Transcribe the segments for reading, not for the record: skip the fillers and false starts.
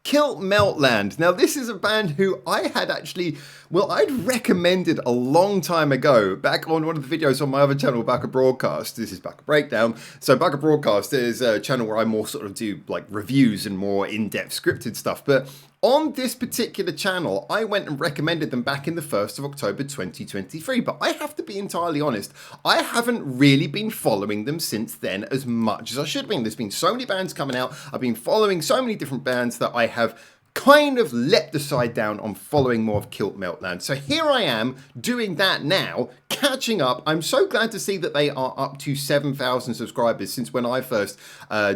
KILLT Meltland. Now, this is a band who I had actually, well, I'd recommended a long time ago, back on one of the videos on my other channel, Baka Broadcast. This is Baka Breakdown. So Baka Broadcast is a channel where I more sort of do like reviews and more in-depth scripted stuff. But on this particular channel, I went and recommended them back in the 1st of October 2023. But I have to be entirely honest, I haven't really been following them since then as much as I should have been. There's been so many bands coming out. I've been following so many different bands that I have kind of let the side down on following more of KILLT Meltland. So here I am doing that now, catching up. I'm so glad to see that they are up to 7,000 subscribers since when I first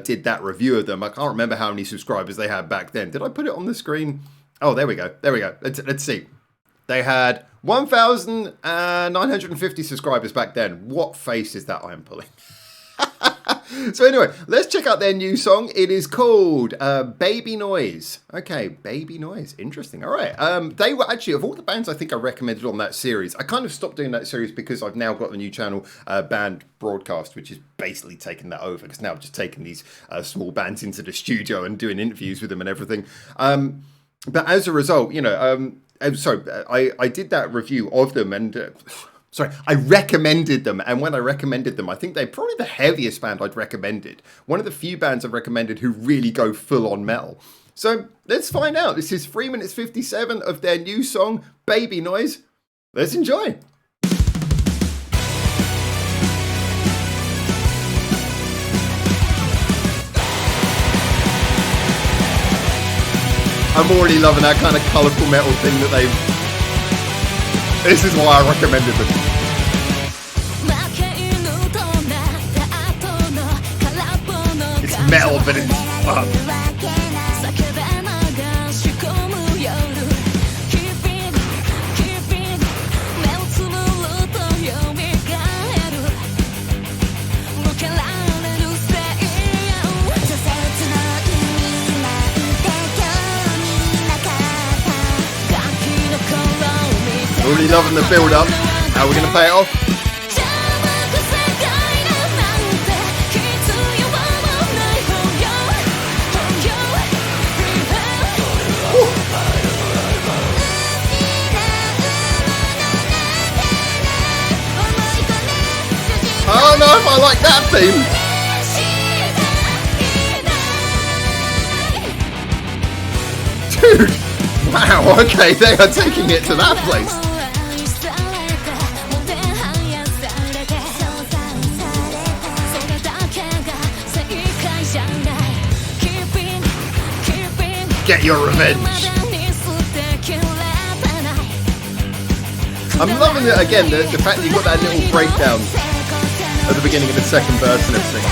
did that review of them. I can't remember how many subscribers they had back then. Did I put it on the screen? Oh, there we go. There we go. Let's see. They had 1,950 subscribers back then. What face is that I'm pulling? So anyway, let's check out their new song. It is called Baby Noise. Okay, Baby Noise. Interesting. All right. They were actually, of all the bands I think I recommended on that series, I kind of stopped doing that series because I've now got the new channel, Band Broadcast, which is basically taking that over, because now I've just taken these small bands into the studio and doing interviews with them and everything. But as a result, you know, I did that review of them and... I recommended them, and when I recommended them, I think they're probably the heaviest band I'd recommended. One of the few bands I've recommended who really go full on metal. So let's find out. This is 3 minutes 57 of their new song, Baby Noise. Let's enjoy. I'm already loving that kind of colourful metal thing that they've... This is why I recommended them. It's metal, but it's fun. Really loving the build up. How are we going to play it off? I don't know if I like that theme. Dude! Wow, okay, they are taking it to that place. Get your revenge. I'm loving it again, the fact that you've got that little breakdown at the beginning of the second verse and everything.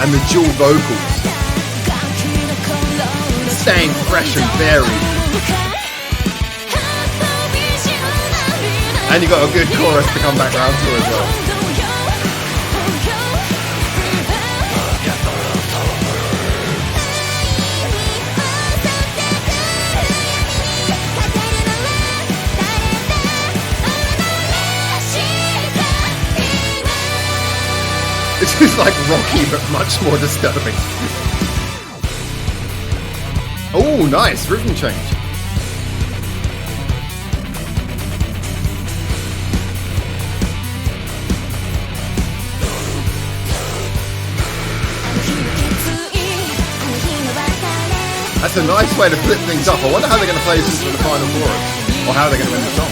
And the dual vocals. Staying fresh and varied. And you've got a good chorus to come back round to as well. This is like Rocky, but much more disturbing. Oh, nice rhythm change. That's a nice way to flip things up. I wonder how they're going to play this into the final chorus, or how they're going to end the song.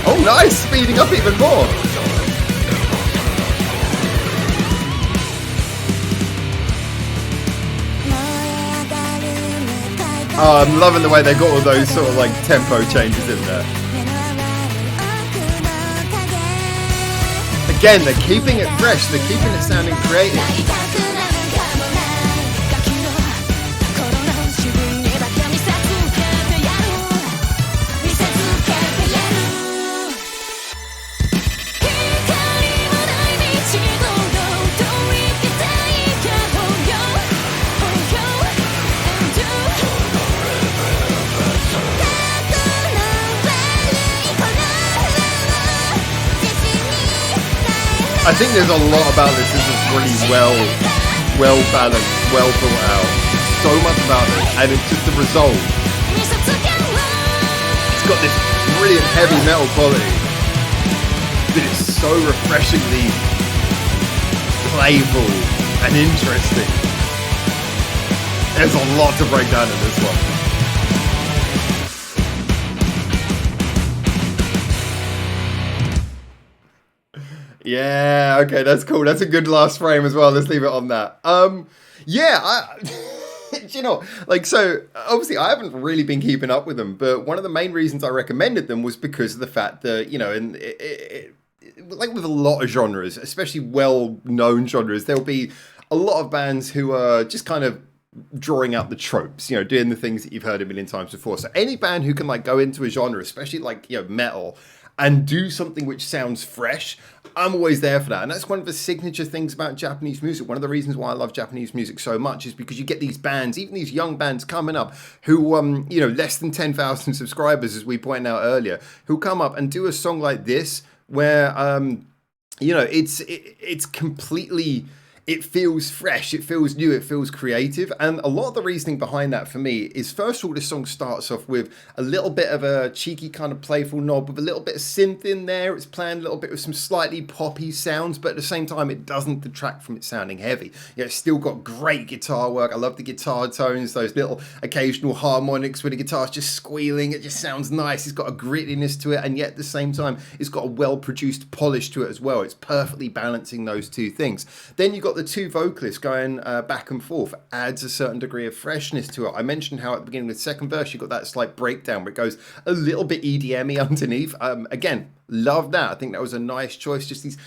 Oh, nice! Speeding up even more. Oh, I'm loving the way they got all those sort of like tempo changes in there. Again, they're keeping it fresh, they're keeping it sounding creative. I think there's a lot about this. This is really well balanced, well thought out. So much about this, and it's just the result. It's got this brilliant heavy metal quality, but it's so refreshingly playful and interesting. There's a lot to break down in this one. Yeah, okay, that's cool. That's a good last frame as well. Let's leave it on that. Yeah, you know, like, so obviously I haven't really been keeping up with them, but one of the main reasons I recommended them was because of the fact that, you know, and like with a lot of genres, especially well-known genres, there'll be a lot of bands who are just kind of drawing out the tropes, you know, doing the things that you've heard a million times before. So any band who can like go into a genre, especially like, you know, metal, and do something which sounds fresh, I'm always there for that. And that's one of the signature things about Japanese music. One of the reasons why I love Japanese music so much is because you get these bands, even these young bands coming up who, you know, less than 10,000 subscribers, as we pointed out earlier, who come up and do a song like this where, you know, it's completely... It feels fresh, it feels new, it feels creative. And a lot of the reasoning behind that for me is, first of all, this song starts off with a little bit of a cheeky kind of playful nod with a little bit of synth in there. It's playing a little bit with some slightly poppy sounds, but at the same time, it doesn't detract from it sounding heavy. You know, it's still got great guitar work. I love the guitar tones, those little occasional harmonics where the guitar's just squealing. It just sounds nice. It's got a grittiness to it, and yet at the same time, it's got a well-produced polish to it as well. It's perfectly balancing those two things. Then you've got the two vocalists going back and forth, adds a certain degree of freshness to it. I mentioned how at the beginning of the second verse you got that slight breakdown where it goes a little bit EDM-y underneath. Again, love that. I think that was a nice choice. Just these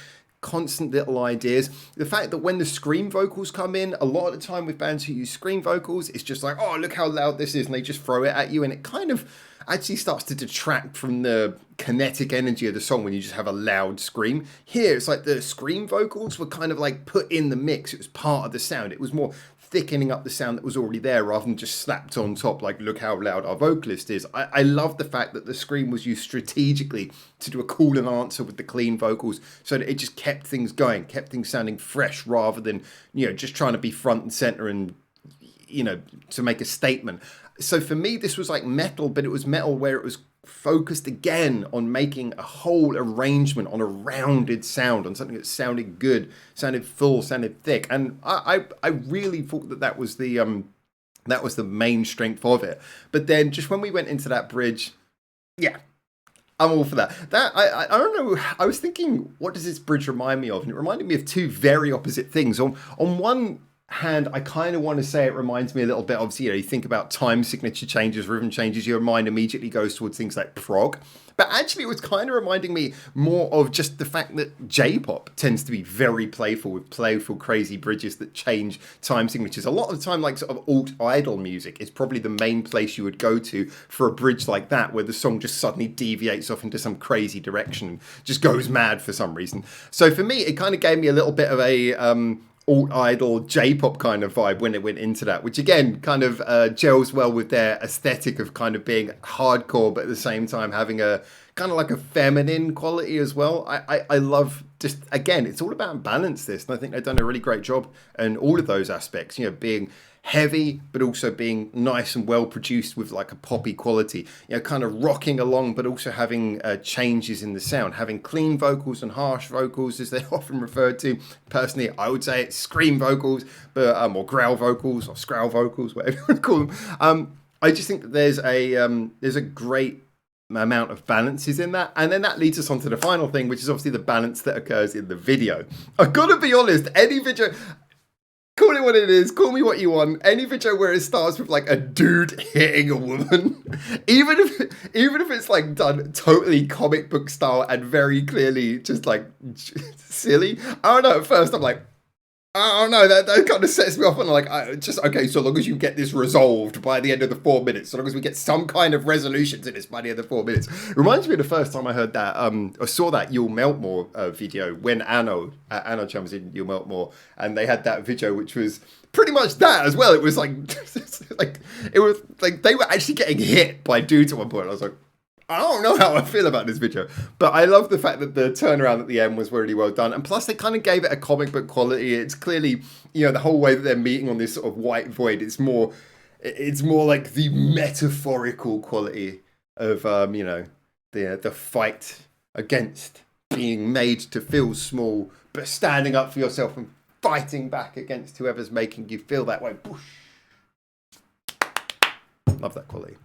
constant little ideas. The fact that when the scream vocals come in, a lot of the time with bands who use scream vocals, it's just like, oh, look how loud this is, and they just throw it at you, and it kind of actually starts to detract from the kinetic energy of the song when you just have a loud scream. Here, it's like the scream vocals were kind of like put in the mix. It was part of the sound. It was more thickening up the sound that was already there rather than just slapped on top like, look how loud our vocalist is. I love the fact that the scream was used strategically to do a cool and answer with the clean vocals so that it just kept things going, kept things sounding fresh rather than, you know, just trying to be front and center and, you know, to make a statement. So for me, this was like metal, but it was metal where it was focused again on making a whole arrangement on a rounded sound, on something that sounded good, sounded full, sounded thick. And I really thought that was the main strength of it. But then just when we went into that bridge, yeah, I'm all for that. I don't know. I was thinking, what does this bridge remind me of? And it reminded me of two very opposite things. On one hand, I kind of want to say it reminds me a little bit, obviously, you know, you think about time signature changes, rhythm changes, your mind immediately goes towards things like prog. But actually, it was kind of reminding me more of just the fact that J-pop tends to be very playful with playful, crazy bridges that change time signatures. A lot of the time, like sort of alt-idol music is probably the main place you would go to for a bridge like that, where the song just suddenly deviates off into some crazy direction and just goes mad for some reason. So for me, it kind of gave me a little bit of a alt-idol J-pop kind of vibe when it went into that, which again kind of gels well with their aesthetic of kind of being hardcore, but at the same time having a kind of like a feminine quality as well. I love, just again, it's all about balance, this, and I think they've done a really great job in all of those aspects, you know, being heavy but also being nice and well produced with like a poppy quality, you know, kind of rocking along but also having changes in the sound, having clean vocals and harsh vocals as they're often referred to. Personally, I would say it's scream vocals, but or growl vocals or scrowl vocals, whatever you want to call them. I just think that there's a great amount of balances in that, and then that leads us on to the final thing, which is obviously the balance that occurs in the video. I've got to be honest, any video, call it what it is, call me what you want, any video where it starts with like a dude hitting a woman, even if it's like done totally comic book style and very clearly just like silly, I don't know, at first I'm like, I don't know, that kind of sets me off, and like, okay, so long as you get this resolved by the end of the 4 minutes, so long as we get some kind of resolution to this by the end of 4 minutes. Reminds me of the first time I heard that, I saw that You'll Melt More video when Anno Chum was in You'll Melt More, and they had that video which was pretty much that as well. It was like, it was like they were actually getting hit by dudes at one point. I was like, I don't know how I feel about this video, but I love the fact that the turnaround at the end was really well done. And plus they kind of gave it a comic book quality. It's clearly, you know, the whole way that they're meeting on this sort of white void, it's more like the metaphorical quality of, you know, the fight against being made to feel small, but standing up for yourself and fighting back against whoever's making you feel that way. Boosh. Love that quality.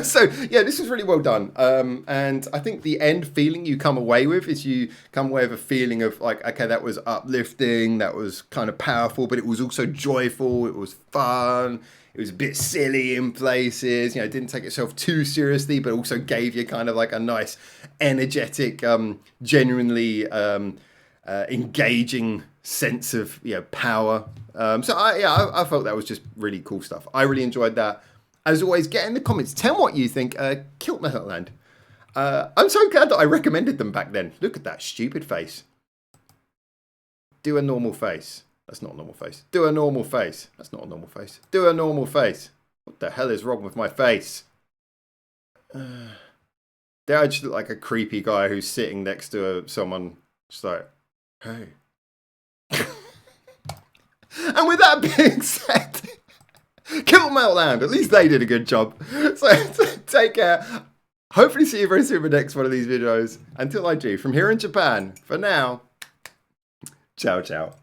So yeah, this was really well done, and I think the end feeling you come away with is you come away with a feeling of like, okay, that was uplifting, that was kind of powerful, but it was also joyful, it was fun, it was a bit silly in places, you know, it didn't take itself too seriously, but also gave you kind of like a nice energetic, genuinely engaging sense of, you know, power. So I felt that was just really cool stuff. I really enjoyed that. As always, get in the comments. Tell me what you think. KILLT Metalland. I'm so glad that I recommended them back then. Look at that stupid face. Do a normal face. That's not a normal face. Do a normal face. That's not a normal face. Do a normal face. What the hell is wrong with my face? There I just look like a creepy guy who's sitting next to someone. Just like, hey. And with that being said... KILLT Metalland, at least they did a good job. So take care. Hopefully see you very soon in the next one of these videos. Until I do, from here in Japan, for now, ciao ciao.